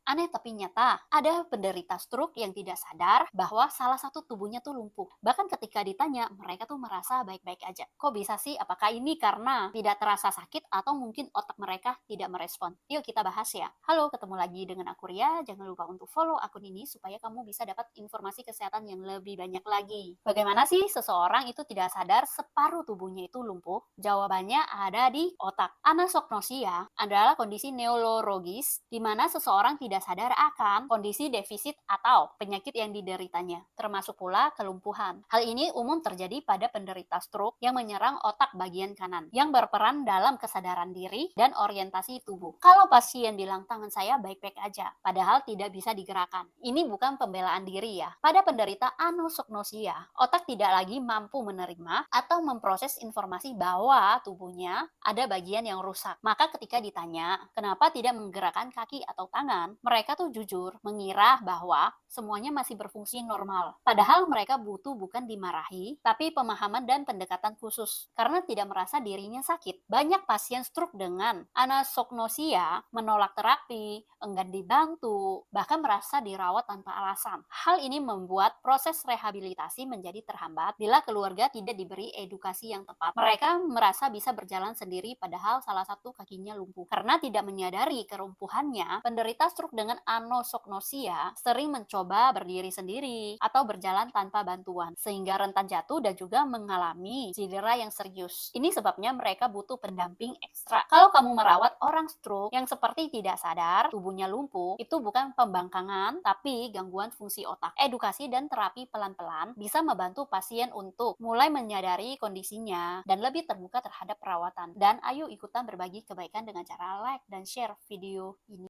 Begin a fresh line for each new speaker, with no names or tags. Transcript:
Aneh tapi nyata, ada penderita stroke yang tidak sadar bahwa salah satu tubuhnya tuh lumpuh. Bahkan ketika ditanya, mereka tuh merasa baik-baik aja. Kok bisa sih? Apakah ini karena tidak terasa sakit atau mungkin otak mereka tidak merespon? Yuk kita bahas ya. Halo, ketemu lagi dengan aku Ria. Jangan lupa untuk follow akun ini supaya kamu bisa dapat informasi kesehatan yang lebih banyak lagi. Bagaimana sih seseorang itu tidak sadar separuh tubuhnya itu lumpuh? Jawabannya ada di otak. Anosognosia adalah kondisi neurologis di mana seseorang tidak sadar akan kondisi defisit atau penyakit yang dideritanya, termasuk pula kelumpuhan. Hal ini umum terjadi pada penderita stroke yang menyerang otak bagian kanan, yang berperan dalam kesadaran diri dan orientasi tubuh. Kalau pasien bilang tangan saya baik-baik aja, padahal tidak bisa digerakkan, ini bukan pembelaan diri ya. Pada penderita anosognosia, otak tidak lagi mampu menerima atau memproses informasi bahwa tubuhnya ada bagian yang rusak. Maka ketika ditanya, kenapa tidak menggerakkan kaki atau tangan, mereka tuh jujur mengira bahwa semuanya masih berfungsi normal. Padahal mereka butuh bukan dimarahi, tapi pemahaman dan pendekatan khusus karena tidak merasa dirinya sakit. Banyak pasien stroke dengan anosognosia menolak terapi, enggan dibantu, bahkan merasa dirawat tanpa alasan. Hal ini membuat proses rehabilitasi menjadi terhambat bila keluarga tidak diberi edukasi yang tepat. Mereka merasa bisa berjalan sendiri padahal salah satu kakinya lumpuh. Karena tidak menyadari kelumpuhannya, penderita stroke dengan anosognosia sering mencoba berdiri sendiri atau berjalan tanpa bantuan, sehingga rentan jatuh dan juga mengalami cedera yang serius. Ini sebabnya mereka butuh pendamping ekstra. Kalau kamu merawat orang stroke yang seperti tidak sadar tubuhnya lumpuh, itu bukan pembangkangan, tapi gangguan fungsi otak. Edukasi dan terapi pelan-pelan bisa membantu pasien untuk mulai menyadari kondisinya dan lebih terbuka terhadap perawatan. Dan ayo ikutan berbagi kebaikan dengan cara like dan share video ini.